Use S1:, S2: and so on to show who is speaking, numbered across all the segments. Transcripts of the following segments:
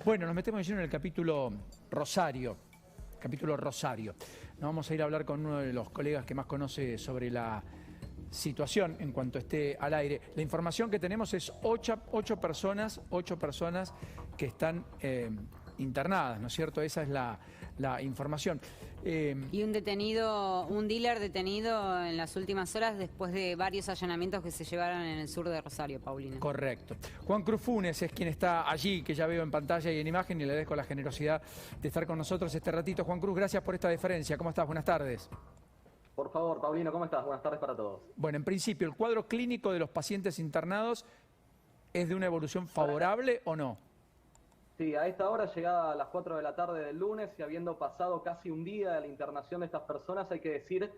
S1: Bueno, nos metemos de lleno en el capítulo Rosario. Nos vamos a ir a hablar con uno de los colegas que más conoce sobre la situación en cuanto esté al aire. La información que tenemos es ocho personas que están internadas, ¿no es cierto? Esa es la información.
S2: Y un dealer detenido en las últimas horas después de varios allanamientos que se llevaron en el sur de Rosario, Paulina.
S1: Correcto. Juan Cruz Funes es quien está allí, que ya veo en pantalla y en imagen, y le agradezco la generosidad de estar con nosotros este ratito. Juan Cruz, gracias por esta deferencia. ¿Cómo estás? Buenas tardes.
S3: Por favor, Paulino, ¿cómo estás? Buenas tardes para todos.
S1: Bueno, en principio, ¿el cuadro clínico de los pacientes internados es de una evolución favorable o no?
S3: Sí, a esta hora, llegada a las 4 de la tarde del lunes y habiendo pasado casi un día de la internación de estas personas, hay que decir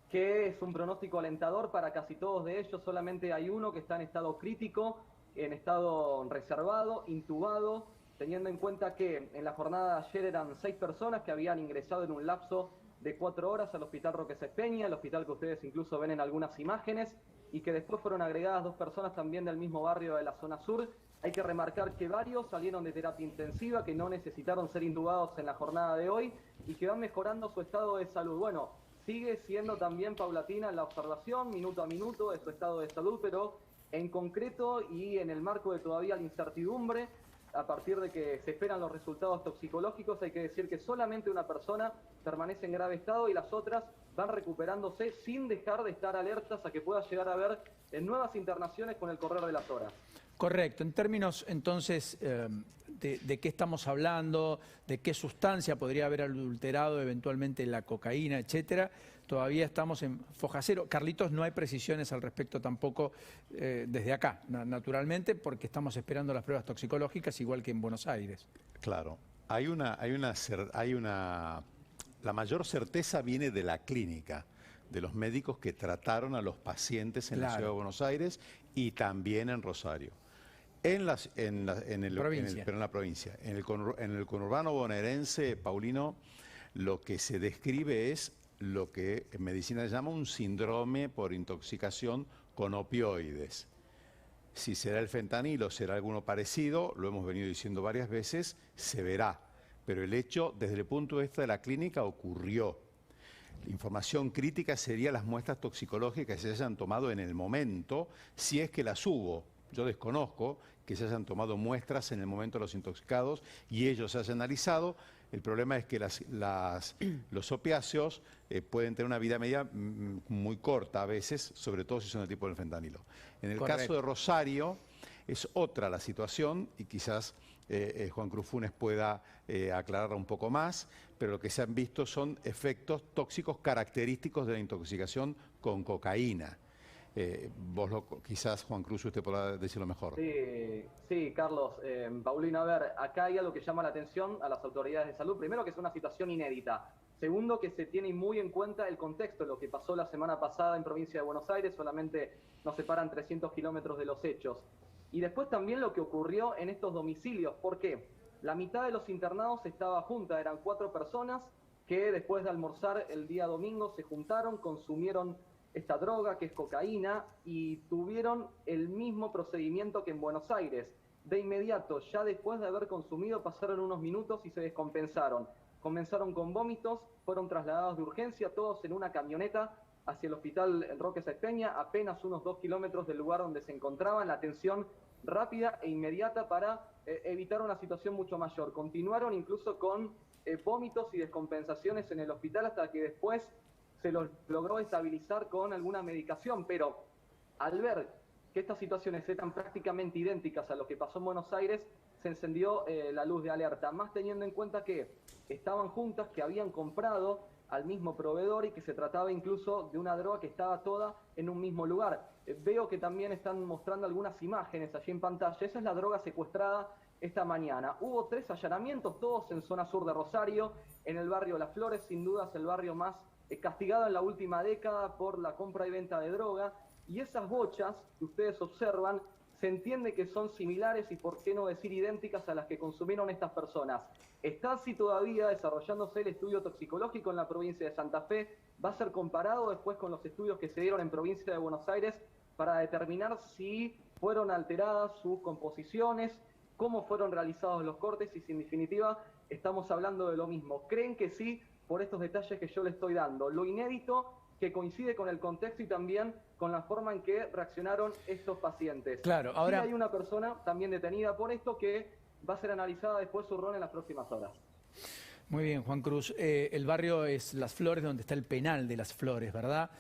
S3: que es un pronóstico alentador para casi todos de ellos. Solamente hay uno que está en estado crítico, en estado reservado, intubado, teniendo en cuenta que en la jornada de ayer eran 6 personas que habían ingresado en un lapso de 4 horas al Hospital Roque Sespeña, el hospital que ustedes incluso ven en algunas imágenes, y que después fueron agregadas 2 personas también del mismo barrio de la zona sur. Hay que remarcar que varios salieron de terapia intensiva, que no necesitaron ser intubados en la jornada de hoy y que van mejorando su estado de salud. Bueno, sigue siendo también paulatina la observación, minuto a minuto, de su estado de salud, pero en concreto y en el marco de todavía la incertidumbre, a partir de que se esperan los resultados toxicológicos, hay que decir que solamente una persona permanece en grave estado y las otras van recuperándose sin dejar de estar alertas a que pueda llegar a haber nuevas internaciones con el correr de las horas.
S1: Correcto. En términos, entonces, de qué estamos hablando, de qué sustancia podría haber adulterado eventualmente la cocaína, etcétera, todavía estamos en foja cero. Carlitos, no hay precisiones al respecto tampoco desde acá, naturalmente, porque estamos esperando las pruebas toxicológicas, igual que en Buenos Aires.
S4: Claro. La mayor certeza viene de la clínica, de los médicos que trataron a los pacientes en la ciudad de Buenos Aires y también en Rosario. En la provincia. En el conurbano bonaerense, Paulino, lo que se describe es lo que en medicina se llama un síndrome por intoxicación con opioides. Si será el fentanilo, será alguno parecido, lo hemos venido diciendo varias veces, se verá. Pero el hecho, desde el punto de vista de la clínica, ocurrió. La información crítica sería las muestras toxicológicas que se hayan tomado en el momento, si es que las hubo. Yo desconozco que se hayan tomado muestras en el momento de los intoxicados y ellos se hayan analizado. El problema es que los opiáceos pueden tener una vida media muy corta a veces, sobre todo si son del tipo del fentanilo. En el caso de Rosario es otra la situación y quizás Juan Cruz Funes pueda aclarar un poco más, pero lo que se han visto son efectos tóxicos característicos de la intoxicación con cocaína. Quizás Juan Cruz usted podrá decirlo mejor.
S3: Sí, Carlos. Paulino, a ver, acá hay algo que llama la atención a las autoridades de salud. Primero, que es una situación inédita. Segundo, que se tiene muy en cuenta el contexto, lo que pasó la semana pasada en provincia de Buenos Aires, solamente nos separan 300 kilómetros de los hechos. Y después también lo que ocurrió en estos domicilios. ¿Por qué? La mitad de los internados estaba junta, eran 4 personas que después de almorzar el día domingo se juntaron, consumieron esta droga que es cocaína y tuvieron el mismo procedimiento que en Buenos Aires. De inmediato, ya después de haber consumido, pasaron unos minutos y se descompensaron. Comenzaron con vómitos, fueron trasladados de urgencia, todos en una camioneta hacia el hospital Roque Sespeña, apenas unos 2 kilómetros del lugar donde se encontraban. La atención rápida e inmediata para evitar una situación mucho mayor. Continuaron incluso con vómitos y descompensaciones en el hospital hasta que después se los logró estabilizar con alguna medicación, pero al ver que estas situaciones eran prácticamente idénticas a lo que pasó en Buenos Aires, se encendió la luz de alerta, más teniendo en cuenta que estaban juntas, que habían comprado al mismo proveedor y que se trataba incluso de una droga que estaba toda en un mismo lugar. Veo que también están mostrando algunas imágenes allí en pantalla. Esa es la droga secuestrada esta mañana. Hubo 3 allanamientos, todos en zona sur de Rosario, en el barrio Las Flores, sin dudas el barrio más castigado en la última década por la compra y venta de droga, y esas bochas que ustedes observan se entiende que son similares y por qué no decir idénticas a las que consumieron estas personas. Está así todavía desarrollándose el estudio toxicológico en la provincia de Santa Fe, va a ser comparado después con los estudios que se dieron en provincia de Buenos Aires para determinar si fueron alteradas sus composiciones cómo fueron realizados los cortes y si en definitiva estamos hablando de lo mismo. ¿Creen que sí por estos detalles que yo le estoy dando? Lo inédito que coincide con el contexto y también con la forma en que reaccionaron estos pacientes.
S1: Claro, ahora
S3: sí hay una persona también detenida por esto que va a ser analizada después su rol en las próximas horas.
S1: Muy bien, Juan Cruz. El barrio es Las Flores, donde está el penal de Las Flores, ¿verdad?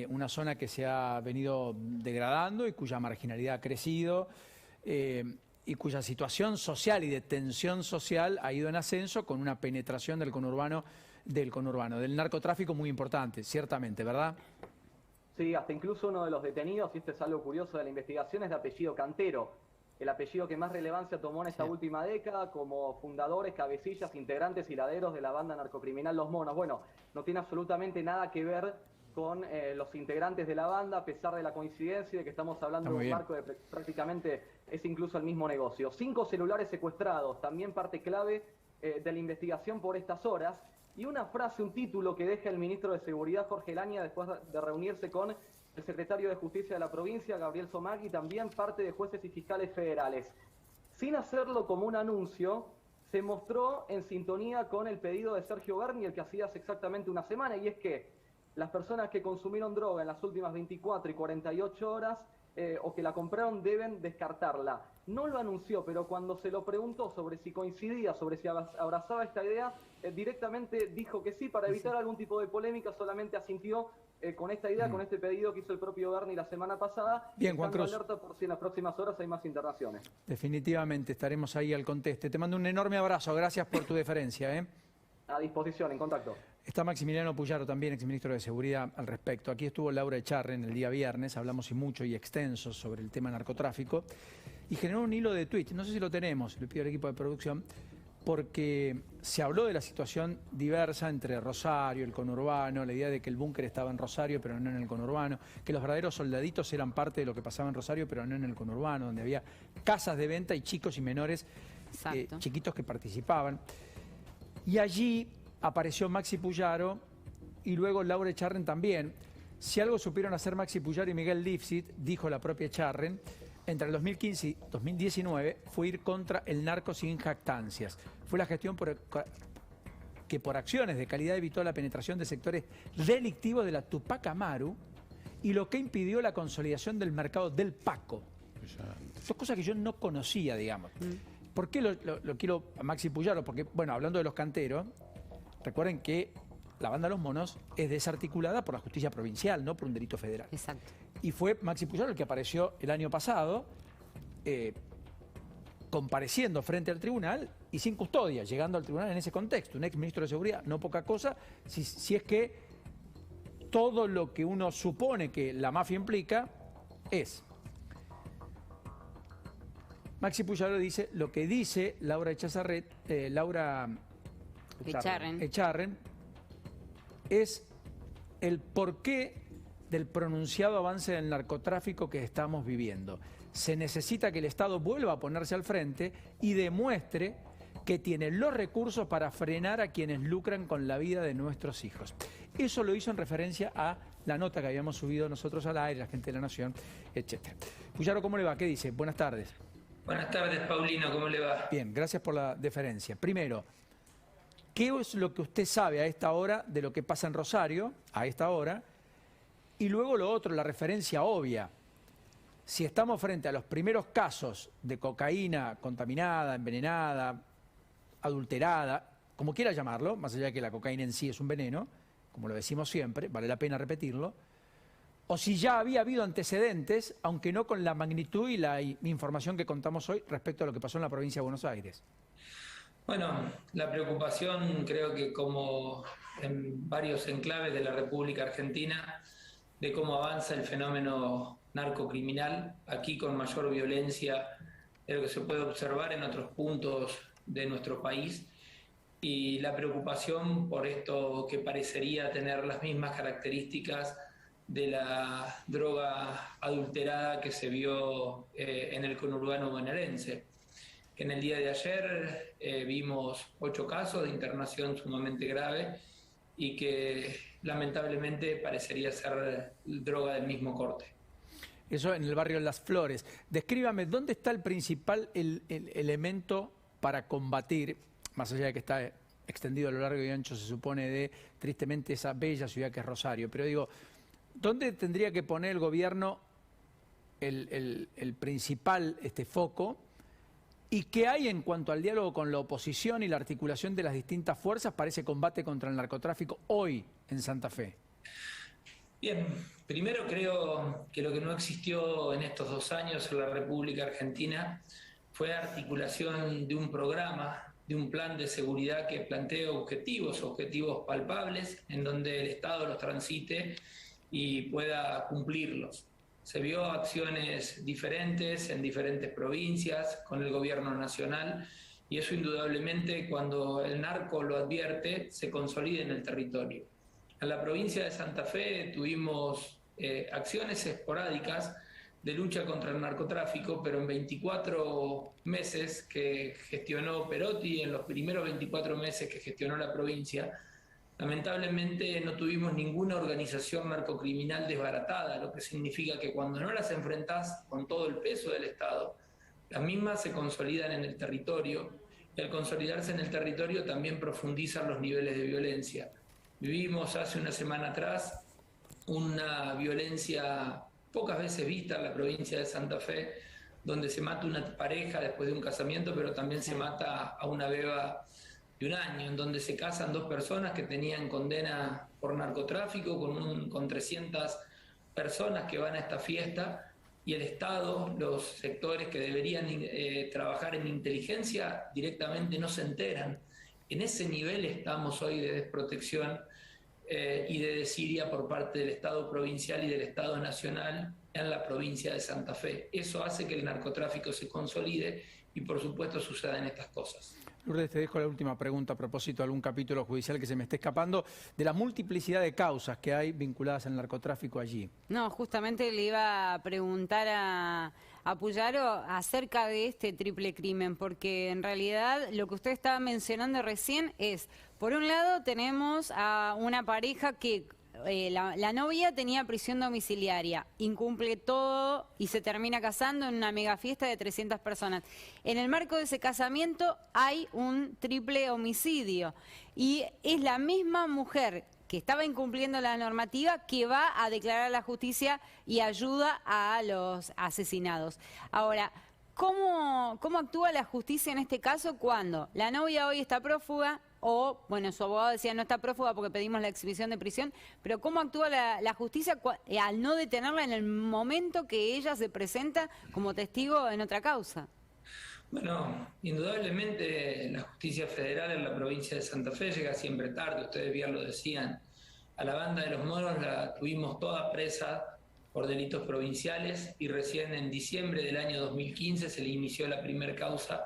S1: Una zona que se ha venido degradando y cuya marginalidad ha crecido y cuya situación social y de tensión social ha ido en ascenso con una penetración del conurbano, del narcotráfico muy importante, ciertamente, ¿verdad?
S3: Sí, hasta incluso uno de los detenidos, y esto es algo curioso de la investigación, es de apellido Cantero, el apellido que más relevancia tomó en esta última década como fundadores, cabecillas, integrantes y laderos de la banda narcocriminal Los Monos. Bueno, no tiene absolutamente nada que ver con los integrantes de la banda, a pesar de la coincidencia de que estamos hablando de un marco de prácticamente es incluso el mismo negocio. 5 celulares secuestrados, también parte clave de la investigación por estas horas. Y una frase, un título que deja el ministro de Seguridad, Jorge Laña, después de reunirse con el secretario de Justicia de la provincia, Gabriel Somagui, y también parte de jueces y fiscales federales. Sin hacerlo como un anuncio, se mostró en sintonía con el pedido de Sergio Berni, el que hacía hace exactamente una semana, y es que las personas que consumieron droga en las últimas 24 y 48 horas o que la compraron deben descartarla. No lo anunció, pero cuando se lo preguntó sobre si coincidía, sobre si abrazaba esta idea, directamente dijo que sí, para evitar algún tipo de polémica, solamente asintió con esta idea, con este pedido que hizo el propio Berni la semana pasada.
S1: Bien, Juan Cruz.
S3: Alerta por si en las próximas horas hay más internaciones.
S1: Definitivamente estaremos ahí al conteste. Te mando un enorme abrazo, gracias por tu deferencia.
S3: A disposición, en contacto.
S1: Está Maximiliano Puyaro, también exministro de Seguridad, al respecto. Aquí estuvo Laura Echarren el día viernes, hablamos y mucho y extenso sobre el tema narcotráfico, y generó un hilo de tweets, no sé si lo tenemos, le pido al equipo de producción, porque se habló de la situación diversa entre Rosario, el conurbano, la idea de que el búnker estaba en Rosario pero no en el conurbano, que los verdaderos soldaditos eran parte de lo que pasaba en Rosario pero no en el conurbano, donde había casas de venta y chicos y menores chiquitos que participaban. Y allí apareció Maxi Puyaro y luego Laura Echarren también. Si algo supieron hacer Maxi Puyaro y Miguel Lifshitz, dijo la propia Echarren, entre el 2015 y 2019 fue ir contra el narco sin jactancias. Fue la gestión que por acciones de calidad evitó la penetración de sectores delictivos de la Tupac Amaru y lo que impidió la consolidación del mercado del Paco. Son cosas que yo no conocía, digamos. ¿Por qué lo quiero a Maxi Puyaro? Porque, bueno, hablando de los canteros, recuerden que la banda Los Monos es desarticulada por la justicia provincial, no por un delito federal.
S2: Exacto.
S1: Y fue Maxi Puyaro el que apareció el año pasado compareciendo frente al tribunal y sin custodia, llegando al tribunal en ese contexto. Un ex ministro de Seguridad, no poca cosa, si es que todo lo que uno supone que la mafia implica es. Maxi Puyaro dice lo que dice Laura Echarren es el porqué del pronunciado avance del narcotráfico que estamos viviendo. Se necesita que el Estado vuelva a ponerse al frente y demuestre que tiene los recursos para frenar a quienes lucran con la vida de nuestros hijos. Eso lo hizo en referencia a la nota que habíamos subido nosotros al aire, la gente de La Nación, etc. Puyaro, ¿cómo le va? ¿Qué dice? Buenas tardes.
S5: Buenas tardes, Paulino, ¿cómo le va?
S1: Bien, gracias por la deferencia. Primero, ¿qué es lo que usted sabe a esta hora de lo que pasa en Rosario, a esta hora? Y luego lo otro, la referencia obvia. Si estamos frente a los primeros casos de cocaína contaminada, envenenada, adulterada, como quiera llamarlo, más allá de que la cocaína en sí es un veneno, como lo decimos siempre, vale la pena repetirlo, o si ya había habido antecedentes, aunque no con la magnitud y la información que contamos hoy respecto a lo que pasó en la provincia de Buenos Aires.
S5: Bueno, la preocupación creo que como en varios enclaves de la República Argentina, de cómo avanza el fenómeno narcocriminal, aquí con mayor violencia de lo que se puede observar en otros puntos de nuestro país, y la preocupación por esto que parecería tener las mismas características de la droga adulterada que se vio en el conurbano bonaerense. En el día de ayer vimos 8 casos de internación sumamente grave y que lamentablemente parecería ser droga del mismo corte.
S1: Eso en el barrio Las Flores. Descríbame, ¿dónde está el principal elemento para combatir, más allá de que está extendido a lo largo y ancho, se supone, de tristemente esa bella ciudad que es Rosario? Pero digo, ¿dónde tendría que poner el gobierno el principal foco? ¿Y qué hay en cuanto al diálogo con la oposición y la articulación de las distintas fuerzas para ese combate contra el narcotráfico hoy en Santa Fe?
S5: Bien, primero creo que lo que no existió en estos 2 años en la República Argentina fue articulación de un programa, de un plan de seguridad que plantee objetivos palpables, en donde el Estado los transite y pueda cumplirlos. Se vio acciones diferentes en diferentes provincias con el gobierno nacional, y eso indudablemente, cuando el narco lo advierte, se consolida en el territorio. En la provincia de Santa Fe tuvimos acciones esporádicas de lucha contra el narcotráfico, pero en 24 meses que gestionó Perotti, en los primeros 24 meses que gestionó la provincia, lamentablemente no tuvimos ninguna organización narcocriminal desbaratada, lo que significa que cuando no las enfrentás con todo el peso del Estado, las mismas se consolidan en el territorio, y al consolidarse en el territorio también profundizan los niveles de violencia. Vivimos hace una semana atrás una violencia pocas veces vista en la provincia de Santa Fe, donde se mata una pareja después de un casamiento, pero también se mata a una beba de 1 año, en donde se casan 2 personas que tenían condena por narcotráfico, con 300 personas que van a esta fiesta, y el Estado, los sectores que deberían trabajar en inteligencia, directamente no se enteran. En ese nivel estamos hoy de desprotección y de desidia por parte del Estado provincial y del Estado nacional en la provincia de Santa Fe. Eso hace que el narcotráfico se consolide y, por supuesto, sucedan estas cosas.
S1: Lourdes, te dejo la última pregunta a propósito de algún capítulo judicial que se me esté escapando, de la multiplicidad de causas que hay vinculadas al narcotráfico allí.
S2: No, justamente le iba a preguntar a Puyaro acerca de este triple crimen, porque en realidad lo que usted estaba mencionando recién es, por un lado tenemos a una pareja que la novia tenía prisión domiciliaria, incumple todo y se termina casando en una mega fiesta de 300 personas. En el marco de ese casamiento hay un triple homicidio y es la misma mujer que estaba incumpliendo la normativa que va a declarar a la justicia y ayuda a los asesinados. Ahora, ¿cómo actúa la justicia en este caso cuando la novia hoy está prófuga? O, bueno, su abogado decía no está prófuga porque pedimos la exhibición de prisión, pero ¿cómo actúa la justicia al no detenerla en el momento que ella se presenta como testigo en otra causa?
S5: Bueno, indudablemente la justicia federal en la provincia de Santa Fe llega siempre tarde, ustedes bien lo decían. A la banda de los moros la tuvimos toda presa por delitos provinciales y recién en diciembre del año 2015 se le inició la primera causa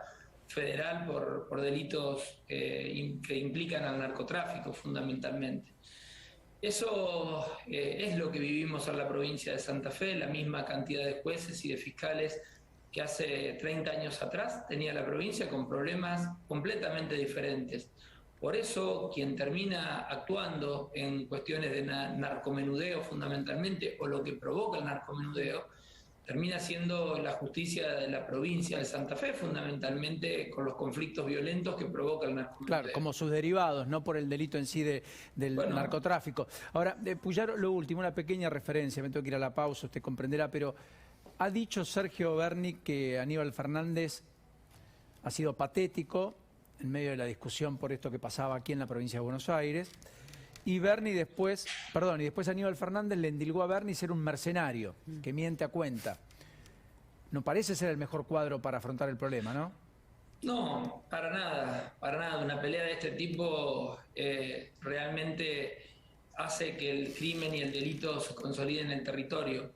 S5: federal por delitos que implican al narcotráfico fundamentalmente. Eso es lo que vivimos en la provincia de Santa Fe, la misma cantidad de jueces y de fiscales que hace 30 años atrás tenía la provincia, con problemas completamente diferentes. Por eso quien termina actuando en cuestiones de narcomenudeo fundamentalmente, o lo que provoca el narcomenudeo, termina siendo la justicia de la provincia de Santa Fe, fundamentalmente con los conflictos violentos que provoca el narcomenudeo.
S1: Claro, como sus derivados, no por el delito en sí del narcotráfico. Ahora, Puyaro, lo último, una pequeña referencia, me tengo que ir a la pausa, usted comprenderá, pero ha dicho Sergio Berni que Aníbal Fernández ha sido patético en medio de la discusión por esto que pasaba aquí en la provincia de Buenos Aires. Y después Aníbal Fernández le endilgó a Berni ser un mercenario, que miente a cuenta. No parece ser el mejor cuadro para afrontar el problema, ¿no?
S5: No, para nada. Una pelea de este tipo realmente hace que el crimen y el delito se consoliden en el territorio.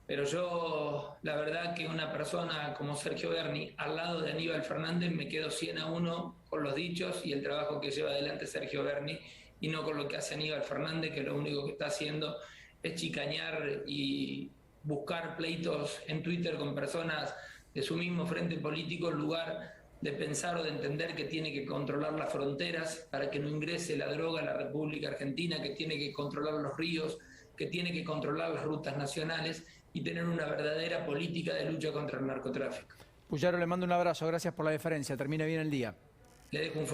S5: Pero yo, la verdad que una persona como Sergio Berni, al lado de Aníbal Fernández, me quedo 100-1 con los dichos y el trabajo que lleva adelante Sergio Berni, y no con lo que hace Aníbal Fernández, que lo único que está haciendo es chicañar y buscar pleitos en Twitter con personas de su mismo frente político, en lugar de pensar o de entender que tiene que controlar las fronteras para que no ingrese la droga a la República Argentina, que tiene que controlar los ríos, que tiene que controlar las rutas nacionales y tener una verdadera política de lucha contra el narcotráfico.
S1: Puyaro, le mando un abrazo, gracias por la deferencia, termine bien el día.
S5: Le dejo un